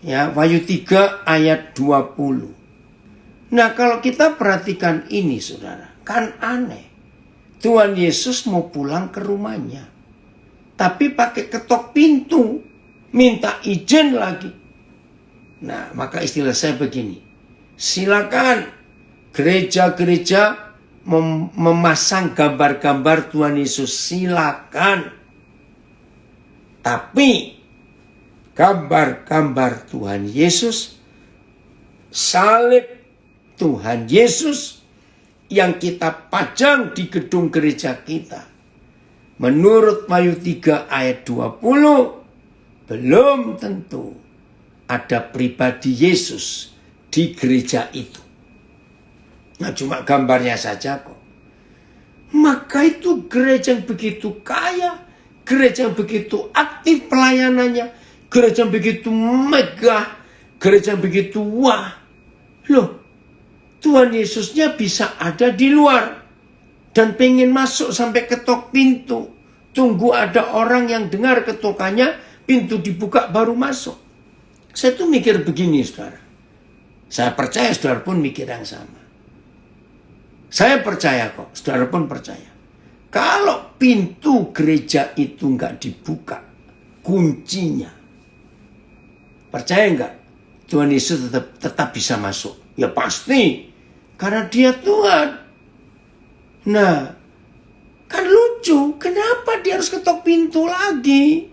Ya, Wahyu 3 ayat 20. Nah, kalau kita perhatikan ini, saudara, kan aneh. Tuhan Yesus mau pulang ke rumahnya, tapi pakai ketok pintu, minta izin lagi. Nah, maka istilah saya begini. Silakan gereja-gereja memasang gambar-gambar Tuhan Yesus, silakan. Tapi gambar-gambar Tuhan Yesus, salib Tuhan Yesus yang kita pajang di gedung gereja kita, menurut Wahyu 3 ayat 20, belum tentu ada pribadi Yesus di gereja itu. Nah, cuma gambarnya saja kok. Maka itu gereja yang begitu kaya, gereja yang begitu aktif pelayanannya, gereja yang begitu megah, gereja yang begitu wah. Loh, Tuhan Yesusnya bisa ada di luar dan pengen masuk sampai ketok pintu. Tunggu ada orang yang dengar ketokannya, pintu dibuka baru masuk. Saya tuh mikir begini, saudara. Saya percaya saudara pun mikir yang sama. Saya percaya kok, saudara pun percaya. Kalau pintu gereja itu nggak dibuka, kuncinya, percaya nggak Tuhan Yesus tetap bisa masuk? Ya pasti. Karena dia Tuhan. Nah, kan lucu. Kenapa dia harus ketok pintu lagi?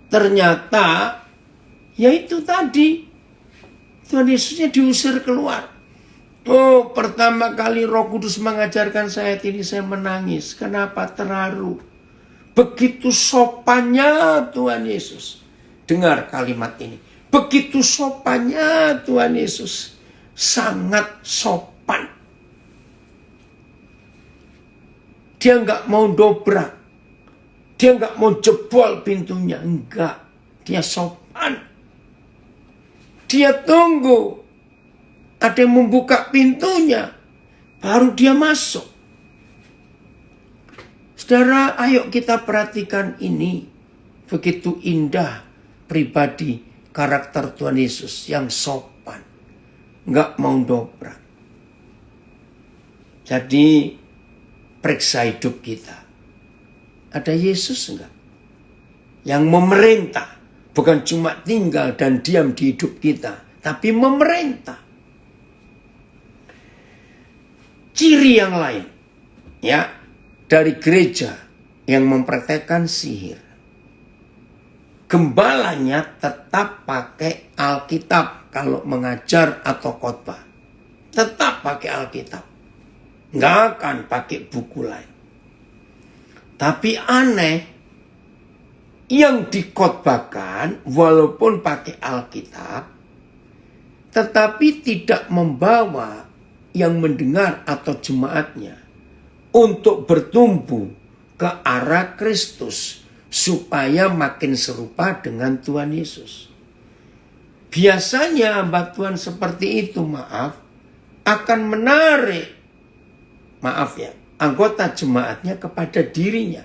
Ternyata, ya itu tadi. Tuhan Yesusnya diusir keluar. Oh, pertama kali Roh Kudus mengajarkan saya ini, saya menangis. Kenapa? Terharu. Begitu sopannya Tuhan Yesus. Dengar kalimat ini. Begitu sopannya Tuhan Yesus. Sangat sopan. Dia nggak mau dobrak. Dia nggak mau jebol pintunya. Enggak. Dia sopan. Dia tunggu. Ada yang membuka pintunya. Baru dia masuk. Saudara, ayo kita perhatikan ini. Begitu indah pribadi karakter Tuhan Yesus yang sopan. Nggak mau dobrak. Jadi periksa hidup kita. Ada Yesus enggak? Yang memerintah. Bukan cuma tinggal dan diam di hidup kita. Tapi memerintah. Ciri yang lain. Ya. Dari gereja yang mempraktekkan sihir. Gembalanya tetap pakai Alkitab kalau mengajar atau khotbah. Tetap pakai Alkitab. Nggak akan pakai buku lain. Tapi aneh, yang dikhotbahkan walaupun pakai Alkitab, tetapi tidak membawa yang mendengar atau jemaatnya untuk bertumbuh ke arah Kristus, supaya makin serupa dengan Tuhan Yesus. Biasanya hamba Tuhan seperti itu, akan menarik, anggota jemaatnya kepada dirinya.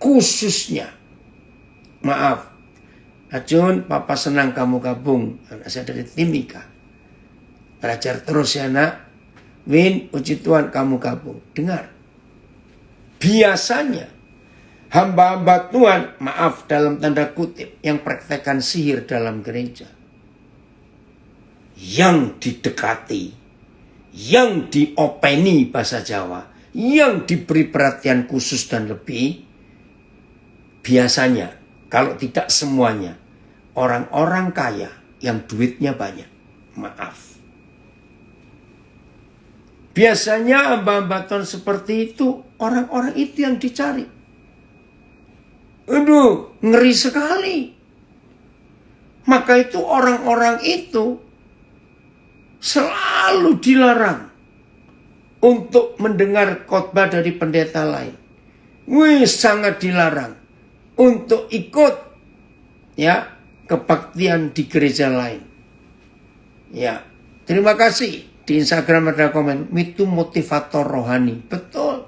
Khususnya, Ajun, Papa senang kamu gabung. Anak saya dari Timika. Belajar terus ya nak. Win, puji Tuhan kamu gabung. Dengar. Biasanya, hamba-hamba Tuhan, dalam tanda kutip, yang praktekkan sihir dalam gereja, yang didekati, yang diopeni bahasa Jawa, yang diberi perhatian khusus dan lebih, biasanya, kalau tidak semuanya, orang-orang kaya yang duitnya banyak. Biasanya hamba-hamba Tuhan seperti itu, orang-orang itu yang dicari. Aduh, ngeri sekali. Maka itu orang-orang itu selalu dilarang untuk mendengar khotbah dari pendeta lain. Sangat dilarang untuk ikut kebaktian di gereja lain. Ya, terima kasih. Di Instagram ada komen, itu motivator rohani. Betul.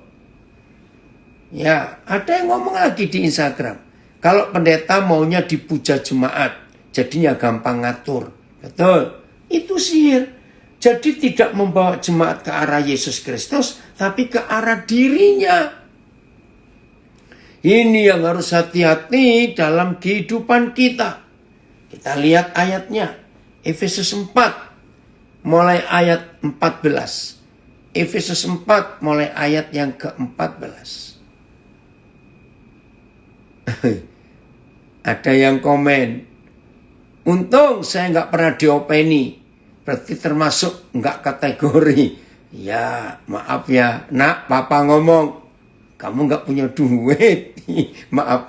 Ya, ada yang ngomong lagi di Instagram. Kalau pendeta maunya dipuja jemaat, jadinya gampang ngatur. Betul, itu sihir. Jadi tidak membawa jemaat ke arah Yesus Kristus, tapi ke arah dirinya. Ini yang harus hati-hati dalam kehidupan kita. Kita lihat ayatnya, Efesus 4, mulai ayat 14. Efesus 4, mulai ayat yang ke-14. Ada yang komen, untung saya nggak pernah diopeni, berarti termasuk nggak kategori. Ya maaf ya nak, papa ngomong kamu nggak punya duit. maaf,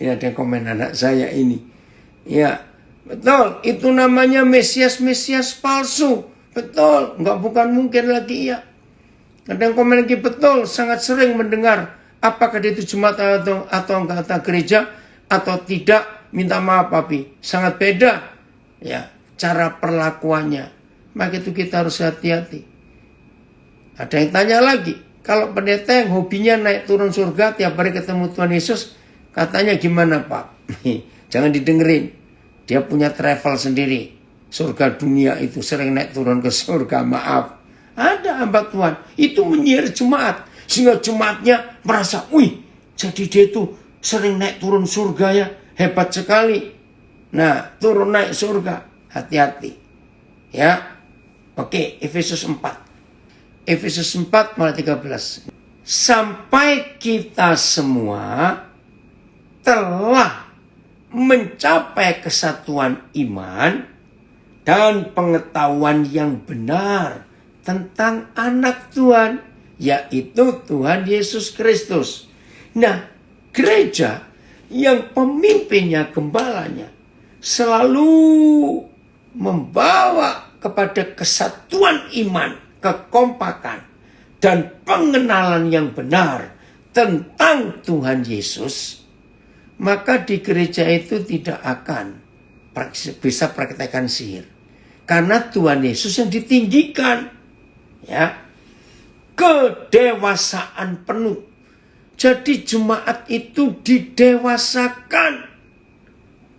ini ada yang komen anak saya ini. Ya betul, itu namanya Mesias palsu. Betul, bukan mungkin lagi ya. Ada yang komen lagi, betul, sangat sering mendengar apakah dia itu jemaat atau anggota gereja atau tidak, minta maaf papi, sangat beda ya cara perlakuannya. Maka itu kita harus hati-hati. Ada yang tanya lagi, kalau pendeta yang hobinya naik turun surga tiap hari ketemu Tuhan Yesus, katanya gimana Pak? Jangan didengerin, dia punya travel sendiri. Surga dunia itu sering naik turun ke surga, maaf. Ada hamba Tuhan itu menyihir jemaat sehingga jemaatnya merasa, wih, jadi dia itu sering naik turun surga ya, hebat sekali. Nah, turun naik surga, hati-hati. Ya, oke, Efesus 4. Efesus 4 mulai 13. Sampai kita semua telah mencapai kesatuan iman dan pengetahuan yang benar tentang anak Tuhan, yaitu Tuhan Yesus Kristus. Nah, gereja yang pemimpinnya, gembalanya, selalu membawa kepada kesatuan iman, kekompakan, dan pengenalan yang benar tentang Tuhan Yesus, maka di gereja itu tidak akan bisa praktekkan sihir. Karena Tuhan Yesus yang ditinggikan. Ya, kedewasaan penuh. Jadi jemaat itu didewasakan.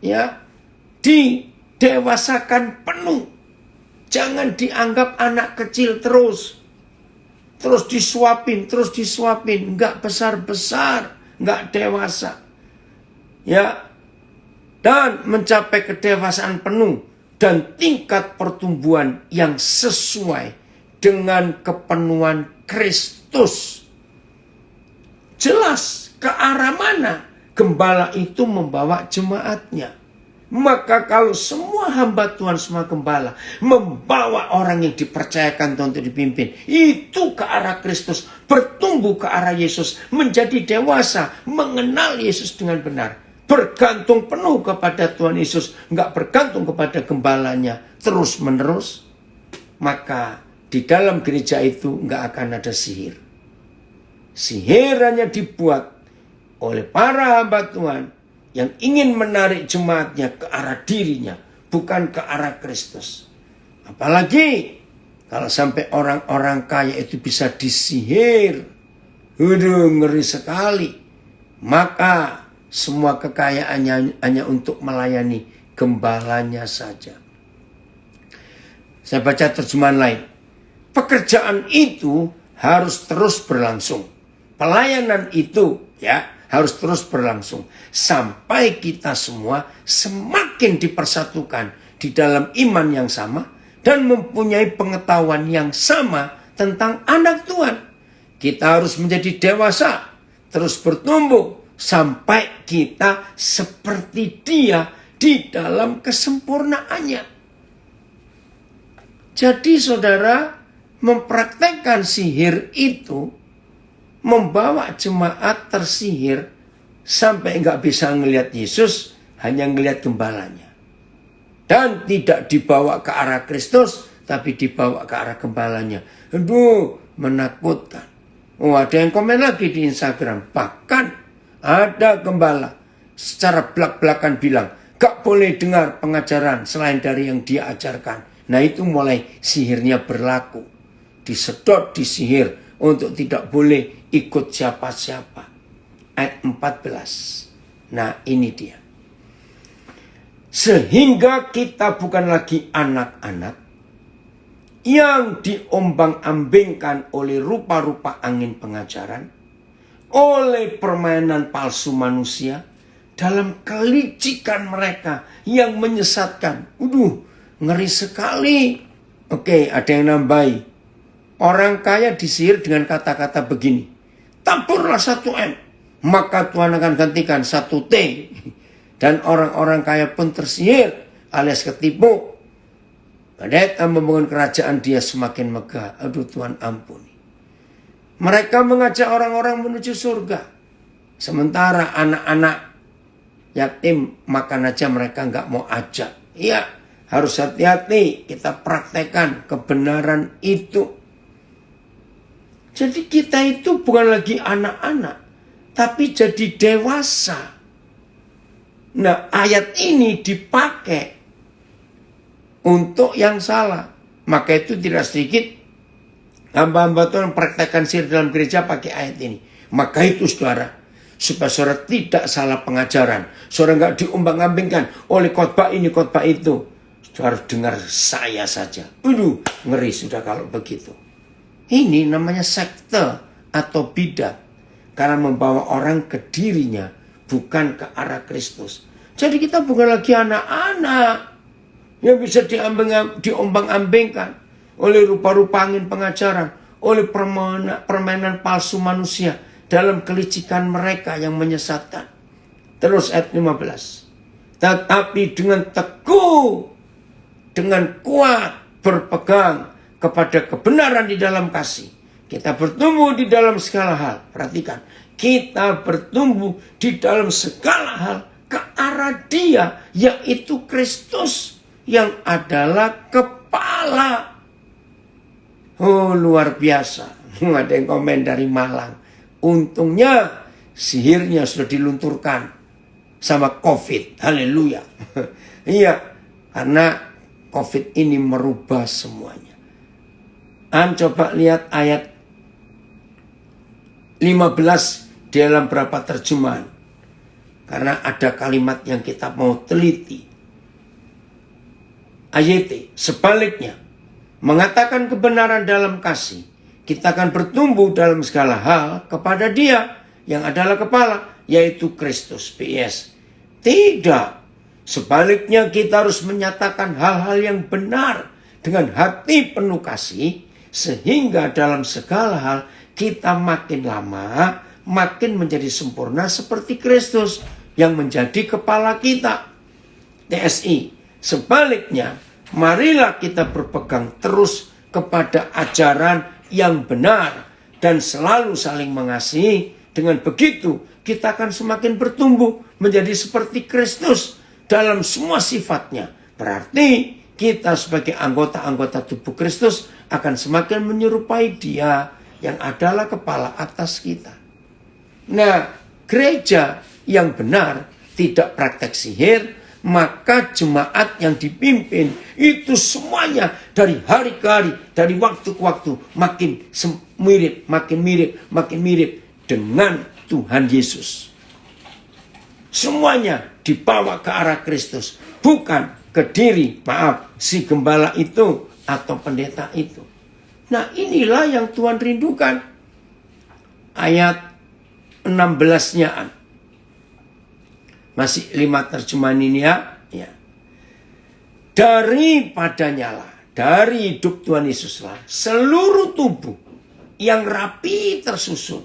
Ya, didewasakan penuh. Jangan dianggap anak kecil terus disuapin, enggak besar-besar, enggak dewasa. Ya, dan mencapai kedewasaan penuh dan tingkat pertumbuhan yang sesuai dengan kepenuhan Kristus. Jelas ke arah mana gembala itu membawa jemaatnya. Maka kalau semua hamba Tuhan, semua gembala membawa orang yang dipercayakan Tuhan untuk dipimpin, itu ke arah Kristus, bertumbuh ke arah Yesus, menjadi dewasa, mengenal Yesus dengan benar, bergantung penuh kepada Tuhan Yesus, enggak bergantung kepada gembalanya terus menerus, maka di dalam gereja itu enggak akan ada sihir. Sihir hanya dibuat oleh para hamba Tuhan yang ingin menarik jemaatnya ke arah dirinya, bukan ke arah Kristus. Apalagi kalau sampai orang-orang kaya itu bisa disihir. Ngeri sekali. Maka semua kekayaannya hanya untuk melayani gembalanya saja. Saya baca terjemahan lain. Pekerjaan itu harus terus berlangsung. Pelayanan itu harus terus berlangsung. Sampai kita semua semakin dipersatukan di dalam iman yang sama dan mempunyai pengetahuan yang sama tentang anak Tuhan. Kita harus menjadi dewasa, terus bertumbuh sampai kita seperti Dia di dalam kesempurnaannya. Jadi saudara, mempraktekkan sihir itu membawa jemaat tersihir sampai enggak bisa ngelihat Yesus, hanya ngelihat gembalanya. Dan tidak dibawa ke arah Kristus, tapi dibawa ke arah gembalanya. Aduh, menakutkan. Oh, ada yang komen lagi di Instagram. Bahkan ada gembala secara belak-belakan bilang, gak boleh dengar pengajaran selain dari yang dia ajarkan. Nah, itu mulai sihirnya berlaku. Disedot, disihir untuk tidak boleh ikut siapa-siapa. Ayat 14. Nah, ini dia. Sehingga kita bukan lagi anak-anak yang diombang-ambingkan oleh rupa-rupa angin pengajaran, oleh permainan palsu manusia, dalam kelicikan mereka yang menyesatkan. Ngeri sekali. Oke, ada yang nambahi. Orang kaya disihir dengan kata-kata begini. Taburlah 1M, maka Tuhan akan gantikan 1T. Dan orang-orang kaya pun tersihir alias ketipu. Pada membangun kerajaan dia semakin megah. Aduh Tuhan ampuni. Mereka mengajak orang-orang menuju surga. Sementara anak-anak yatim makan aja mereka nggak mau ajak. Iya, harus hati-hati kita praktekkan kebenaran itu. Jadi kita itu bukan lagi anak-anak, tapi jadi dewasa. Nah, ayat ini dipakai untuk yang salah. Maka itu tidak sedikit hamba-hamba Tuhan praktekkan sihir dalam gereja pakai ayat ini. Maka itu saudara, supaya saudara tidak salah pengajaran, saudara nggak diombang-ambingkan oleh khotbah ini khotbah itu. Saudara dengar saya saja. Ngeri sudah kalau begitu. Ini namanya sekte atau bidat, karena membawa orang ke dirinya, bukan ke arah Kristus. Jadi kita bukan lagi anak-anak yang bisa diombang-ambingkan oleh rupa-rupa angin pengajaran, oleh permainan palsu manusia dalam kelicikan mereka yang menyesatkan. Terus ayat 15. Tetapi dengan teguh, dengan kuat berpegang kepada kebenaran di dalam kasih, kita bertumbuh di dalam segala hal. Perhatikan, kita bertumbuh di dalam segala hal ke arah Dia, yaitu Kristus yang adalah kepala. Oh, luar biasa. Ada yang komen dari Malang. Untungnya sihirnya sudah dilunturkan sama COVID. Haleluya. Iya, karena COVID ini merubah semuanya. Coba lihat ayat 15 dalam berapa terjemahan. Karena ada kalimat yang kita mau teliti. Ayat sebaliknya, mengatakan kebenaran dalam kasih, kita akan bertumbuh dalam segala hal kepada Dia yang adalah kepala, yaitu Kristus. PS. Tidak. Sebaliknya kita harus menyatakan hal-hal yang benar dengan hati penuh kasih, sehingga dalam segala hal kita makin lama makin menjadi sempurna seperti Kristus yang menjadi kepala kita. TSI. Sebaliknya, marilah kita berpegang terus kepada ajaran yang benar dan selalu saling mengasihi. Dengan begitu, kita akan semakin bertumbuh menjadi seperti Kristus dalam semua sifatnya. Berarti kita sebagai anggota-anggota tubuh Kristus akan semakin menyerupai Dia yang adalah kepala atas kita. Nah, gereja yang benar tidak praktek sihir, maka jemaat yang dipimpin itu semuanya dari hari ke hari, dari waktu ke waktu makin mirip dengan Tuhan Yesus. Semuanya dibawa ke arah Kristus, bukan ke diri, si gembala itu atau pendeta itu. Nah, inilah yang Tuhan rindukan. Ayat 16-nya. Masih 5 terjemahan ini ya. Daripadanya lah, dari hidup Tuhan Yesuslah, seluruh tubuh yang rapi tersusun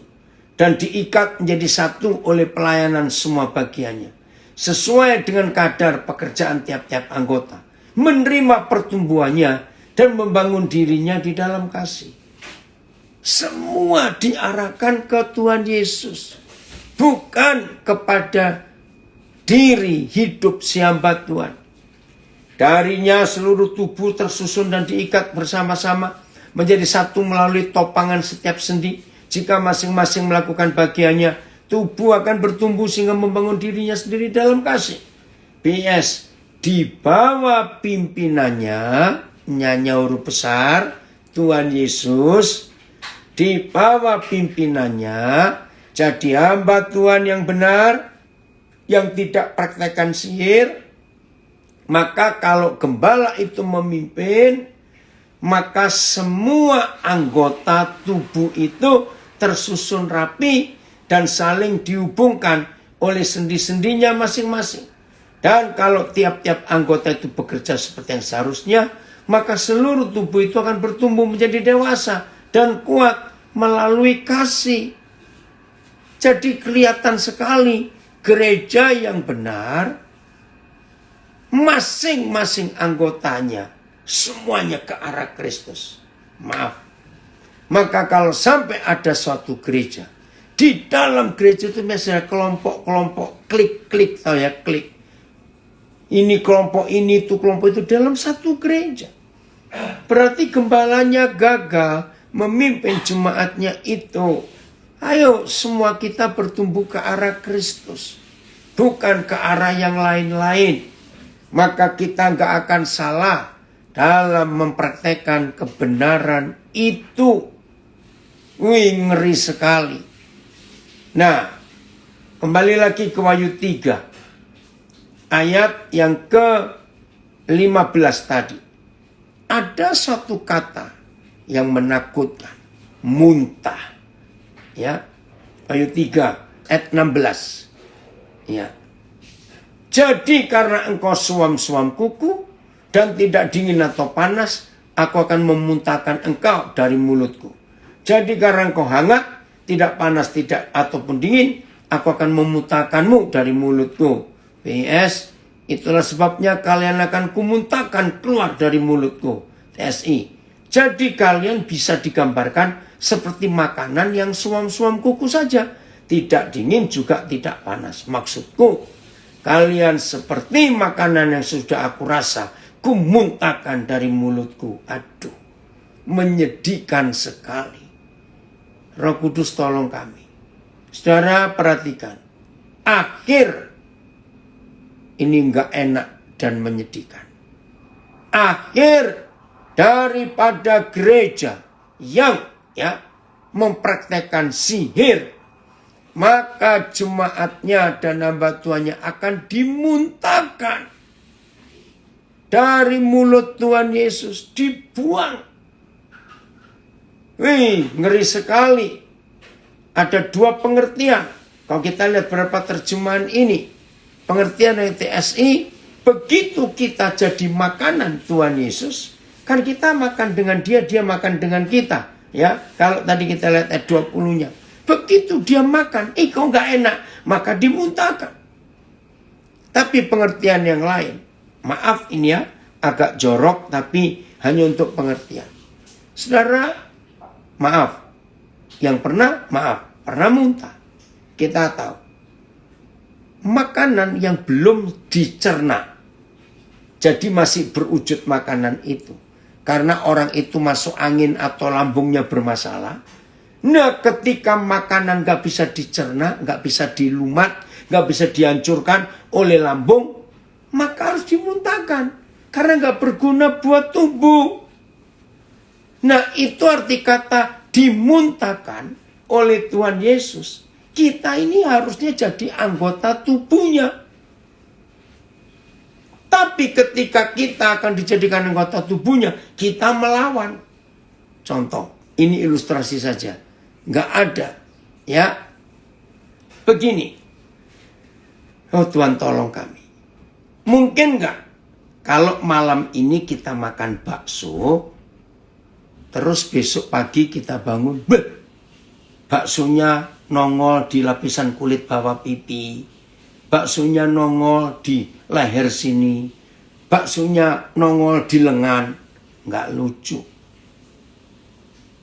dan diikat menjadi satu oleh pelayanan semua bagiannya, sesuai dengan kadar pekerjaan tiap-tiap anggota, menerima pertumbuhannya dan membangun dirinya di dalam kasih. Semua diarahkan ke Tuhan Yesus, bukan kepada diri hidup si hamba Tuhan. Darinya seluruh tubuh tersusun dan diikat bersama-sama menjadi satu melalui topangan setiap sendi. Jika masing-masing melakukan bagiannya, tubuh akan bertumbuh sehingga membangun dirinya sendiri dalam kasih. PS, di bawah pimpinannya, nyanya huruf besar, Tuhan Yesus, di bawah pimpinannya, jadi hamba Tuhan yang benar, yang tidak praktekkan sihir, Maka kalau gembala itu memimpin, maka semua anggota tubuh itu tersusun rapi dan saling dihubungkan oleh sendi-sendinya masing-masing. Dan kalau tiap-tiap anggota itu bekerja seperti yang seharusnya, maka seluruh tubuh itu akan bertumbuh menjadi dewasa dan kuat melalui kasih. Jadi kelihatan sekali gereja yang benar, masing-masing anggotanya semuanya ke arah Kristus. Maaf. Maka kalau sampai ada suatu gereja, di dalam gereja itu misalnya kelompok-kelompok, klik-klik, tahu ya, klik. Ini kelompok ini, itu kelompok itu dalam satu gereja. Berarti gembalanya gagal memimpin jemaatnya itu. Ayo semua kita bertumbuh ke arah Kristus, bukan ke arah yang lain-lain. Maka kita nggak akan salah dalam mempraktekkan kebenaran itu. Wih, ngeri sekali. Nah, kembali lagi ke Wahyu 3. Ayat yang ke-15 tadi. Ada satu kata yang menakutkan. Muntah. Ya. Wahyu 3 ayat 16. Ya. Jadi karena engkau suam-suam kuku dan tidak dingin atau panas, aku akan memuntahkan engkau dari mulutku. Jadi karena engkau hangat, tidak panas, tidak ataupun dingin, aku akan memuntahkanmu dari mulutku. PS, itulah sebabnya kalian akan kumuntahkan keluar dari mulutku. TSI. Jadi kalian bisa digambarkan seperti makanan yang suam-suam kuku saja. Tidak dingin juga tidak panas. Maksudku, kalian seperti makanan yang sudah aku rasa, kumuntahkan dari mulutku. Aduh, menyedihkan sekali. Roh Kudus tolong kami. Saudara perhatikan, akhir ini enggak enak dan menyedihkan. Akhir daripada gereja yang mempraktekkan sihir, maka jemaatnya dan hamba Tuhannya akan dimuntahkan dari mulut Tuhan Yesus, dibuang. Wih, ngeri sekali. Ada dua pengertian. Kalau kita lihat beberapa terjemahan ini, pengertian dari TSI, begitu kita jadi makanan Tuhan Yesus, kan kita makan dengan dia, dia makan dengan kita. Ya, kalau tadi kita lihat ayat 20-nya. Begitu dia makan, kok nggak enak, maka dimuntahkan. Tapi pengertian yang lain, maaf ini ya, agak jorok, tapi hanya untuk pengertian. Saudara, maaf, yang pernah muntah, kita tahu. Makanan yang belum dicerna, jadi masih berwujud makanan itu. Karena orang itu masuk angin atau lambungnya bermasalah. Nah, ketika makanan gak bisa dicerna, gak bisa dilumat, gak bisa dihancurkan oleh lambung, maka harus dimuntahkan. Karena gak berguna buat tubuh. Nah, itu arti kata dimuntahkan oleh Tuhan Yesus. Kita ini harusnya jadi anggota tubuhnya. Tapi ketika kita akan dijadikan anggota tubuhnya, kita melawan. Contoh, ini ilustrasi saja. Nggak ada. Ya. Begini. Oh Tuhan tolong kami. Mungkin nggak kalau malam ini kita makan bakso, terus besok pagi kita bangun, baksonya nongol di lapisan kulit bawah pipi. Baksonya nongol di leher sini. Baksonya nongol di lengan. Nggak lucu.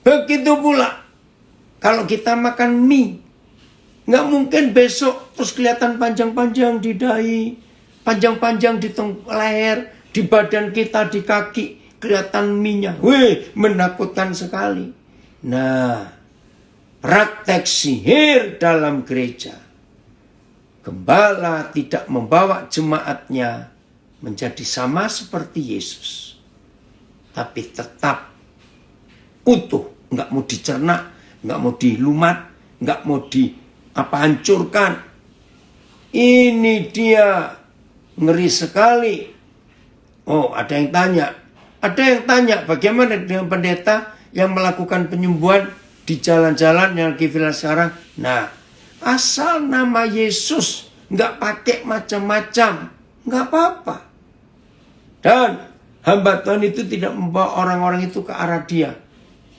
Begitu pula kalau kita makan mie. Nggak mungkin besok terus kelihatan panjang-panjang di dahi. Panjang-panjang di leher. Di badan kita, di kaki. Kelihatan mie-nya. Wih, menakutkan sekali. Nah, praktek sihir dalam gereja. Gembala tidak membawa jemaatnya menjadi sama seperti Yesus. Tapi tetap utuh. Nggak mau dicerna, nggak mau dilumat, nggak mau hancurkan. Ini dia ngeri sekali. Oh, ada yang tanya bagaimana dengan pendeta yang melakukan penyembuhan di jalan-jalan yang lagi viral sekarang? Nah, asal nama Yesus, nggak pakai macam-macam, nggak apa-apa. Dan hamba Tuhan itu tidak membawa orang-orang itu ke arah dia.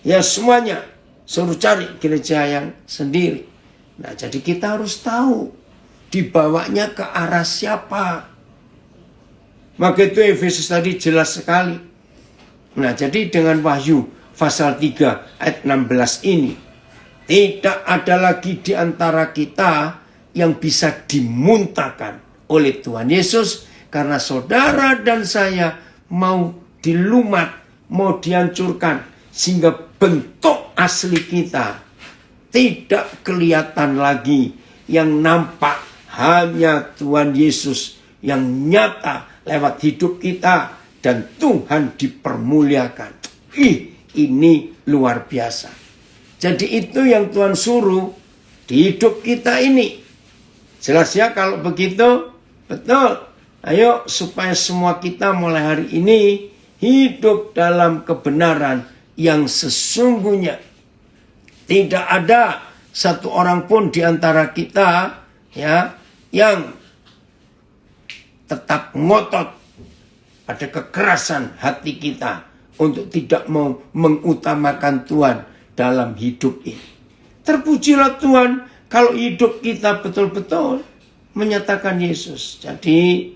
Ya semuanya suruh cari gereja yang sendiri. Nah, jadi kita harus tahu dibawanya ke arah siapa. Maka itu Efesus tadi jelas sekali. Nah, jadi dengan Wahyu pasal 3 ayat 16 ini, tidak ada lagi di antara kita yang bisa dimuntahkan oleh Tuhan Yesus, karena saudara dan saya mau dilumat, mau dihancurkan, sehingga bentuk asli kita tidak kelihatan lagi. Yang nampak hanya Tuhan Yesus yang nyata lewat hidup kita, dan Tuhan dipermuliakan. Ini luar biasa. Jadi itu yang Tuhan suruh di hidup kita ini. Jelas ya kalau begitu? Betul. Ayo supaya semua kita mulai hari ini hidup dalam kebenaran yang sesungguhnya. Tidak ada satu orang pun di antara kita ya yang tetap ngotot pada kekerasan hati kita untuk tidak mau mengutamakan Tuhan dalam hidup ini. Terpujilah Tuhan kalau hidup kita betul-betul menyatakan Yesus. Jadi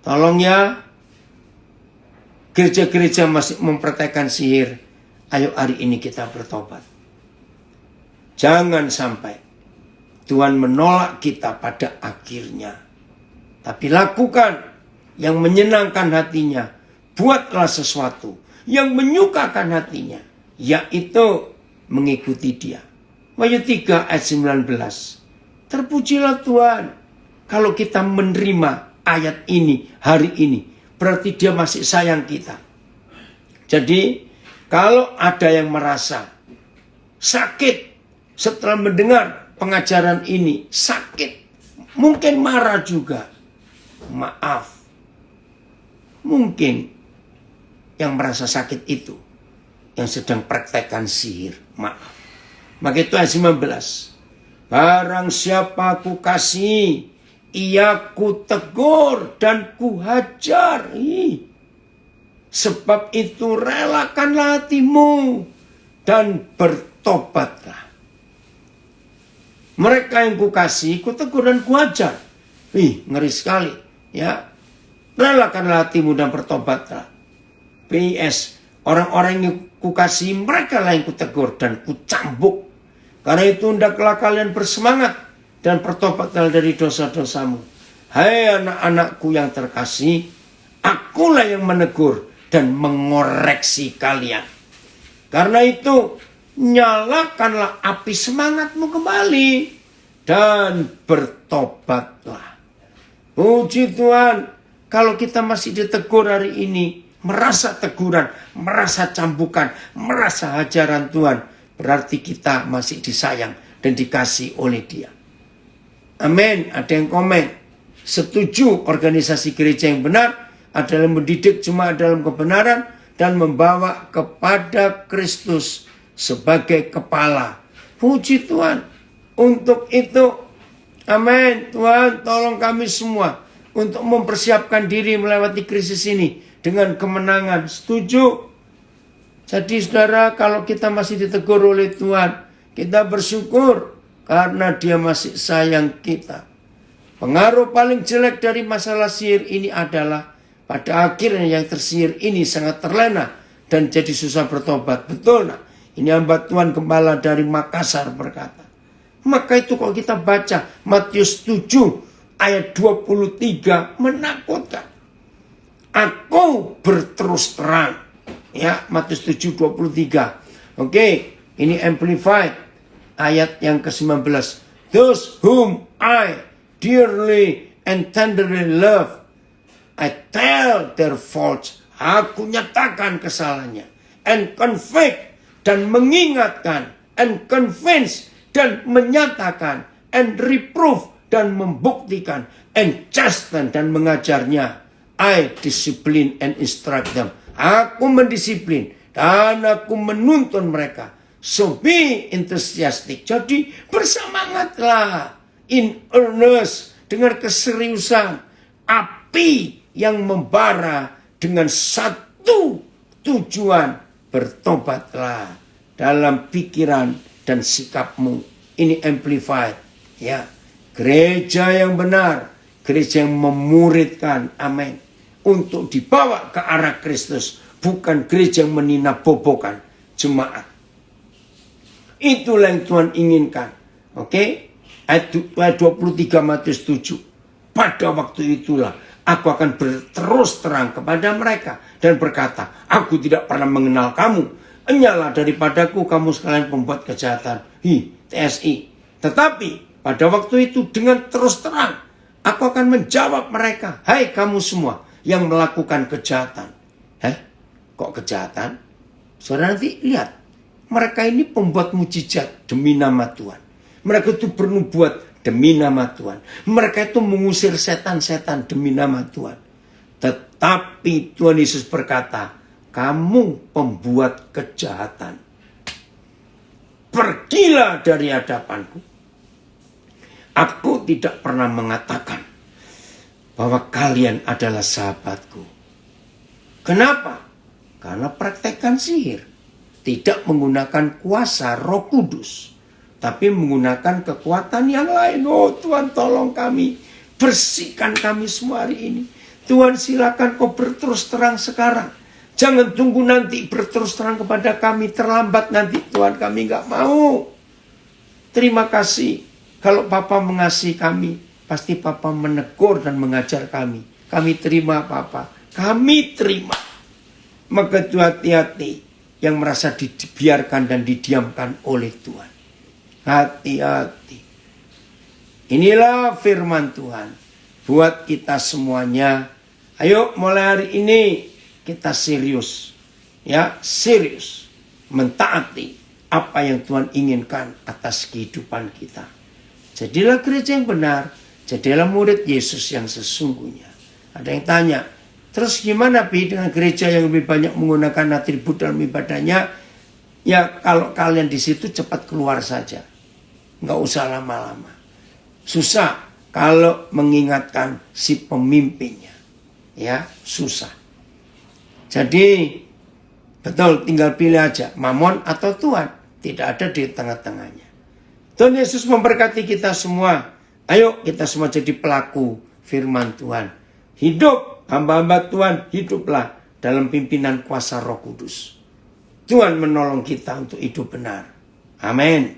tolong ya, gereja-gereja masih mempraktekkan sihir. Ayo hari ini kita bertobat. Jangan sampai Tuhan menolak kita pada akhirnya. Tapi lakukan yang menyenangkan hatinya. Buatlah sesuatu yang menyukakan hatinya, yaitu mengikuti dia. Wahyu 3 ayat 19. Terpujilah Tuhan kalau kita menerima ayat ini hari ini. Berarti dia masih sayang kita. Jadi kalau ada yang merasa sakit setelah mendengar pengajaran ini, sakit, mungkin marah juga, maaf. Mungkin yang merasa sakit itu yang sedang praktekkan sihir, maaf. Maka itu ayat 19. Barang siapa ku kasih, ia ku tegur dan ku hajar. Sebab itu relakanlah hatimu dan bertobatlah. Mereka yang ku kasih, ku tegur dan ku hajar. Ngeri sekali. Ya, relakanlah hatimu dan bertobatlah. PS, orang-orang yang ku kasih, mereka lah yang ku tegur dan ku cambuk. Karena itu hendaklah kalian bersemangat dan bertobatlah dari dosa-dosamu. Hai anak-anakku yang terkasih, akulah yang menegur dan mengoreksi kalian. Karena itu nyalakanlah api semangatmu kembali dan bertobatlah. Puji Tuhan, kalau kita masih ditegur hari ini, merasa teguran, merasa cambukan, merasa hajaran Tuhan, berarti kita masih disayang dan dikasih oleh Dia. Amin. Ada yang komen, setuju organisasi gereja yang benar adalah mendidik cuma dalam kebenaran dan membawa kepada Kristus sebagai kepala. Puji Tuhan. Untuk itu, amin. Tuhan tolong kami semua untuk mempersiapkan diri melewati krisis ini dengan kemenangan. Setuju? Jadi saudara, kalau kita masih ditegur oleh Tuhan, kita bersyukur karena Dia masih sayang kita. Pengaruh paling jelek dari masalah sihir ini adalah pada akhirnya yang tersihir ini sangat terlena dan jadi susah bertobat. Betul nak? Ini hamba Tuhan Gembala dari Makassar berkata. Maka itu kalau kita baca Matius 7 ayat 23 menakutkan. Aku berterus terang. Ya, Matius 7 23. Oke, ini amplified ayat yang ke-19. Those whom I dearly and tenderly love, I tell their faults. Aku nyatakan kesalahannya. And convict, dan mengingatkan. And convince, dan menyatakan. And reprove, dan membuktikan. And chasten, dan mengajarnya. I discipline and instruct them. Aku mendisiplin dan aku menuntun mereka. So be enthusiastic. Jadi bersemangatlah. In earnest. Dengan keseriusan. Api yang membara dengan satu tujuan. Bertobatlah dalam pikiran dan sikapmu. Ini amplified. Ya. Gereja yang benar. Gereja yang memuridkan. Amin. Untuk dibawa ke arah Kristus. Bukan gereja yang meninabobokan jemaat. Itulah yang Tuhan inginkan. Oke? Ayat 23 Matius 7. Pada waktu itulah aku akan berterus terang kepada mereka. Dan berkata, aku tidak pernah mengenal kamu. Enyalah daripadaku kamu sekalian pembuat kejahatan. TSI. Tetapi pada waktu itu dengan terus terang. Aku akan menjawab mereka. Hai kamu semua yang melakukan kejahatan. Kok kejahatan? Saudara nanti lihat. Mereka ini pembuat mujizat demi nama Tuhan. Mereka itu bernubuat demi nama Tuhan. Mereka itu mengusir setan-setan demi nama Tuhan. Tetapi Tuhan Yesus berkata, kamu pembuat kejahatan. Pergilah dari hadapanku. Aku tidak pernah mengatakan bahwa kalian adalah sahabatku. Kenapa? Karena praktekkan sihir. Tidak menggunakan kuasa Roh Kudus. Tapi menggunakan kekuatan yang lain. Oh Tuhan tolong kami. Bersihkan kami semua hari ini. Tuhan silakan kau berterus terang sekarang. Jangan tunggu nanti berterus terang kepada kami. Terlambat nanti Tuhan, kami gak mau. Terima kasih. Kalau Papa mengasihi kami, pasti Papa menegur dan mengajar kami. Kami terima Papa. Kami terima. Maka itu hati-hati yang merasa dibiarkan dan didiamkan oleh Tuhan. Hati-hati. Inilah firman Tuhan. Buat kita semuanya. Ayo mulai hari ini kita serius. Ya, serius. Mentaati apa yang Tuhan inginkan atas kehidupan kita. Jadilah gereja yang benar. Jadilah murid Yesus yang sesungguhnya. Ada yang tanya, terus gimana Pi dengan gereja yang lebih banyak menggunakan atribut dalam ibadahnya? Ya kalau kalian di situ cepat keluar saja. Nggak usah lama-lama. Susah kalau mengingatkan si pemimpinnya. Ya susah. Jadi betul tinggal pilih aja. Mamon atau Tuhan. Tidak ada di tengah-tengahnya. Tuhan Yesus memberkati kita semua. Ayo kita semua jadi pelaku firman Tuhan. Hidup hamba-hamba Tuhan, hiduplah dalam pimpinan kuasa Roh Kudus. Tuhan menolong kita untuk hidup benar. Amin.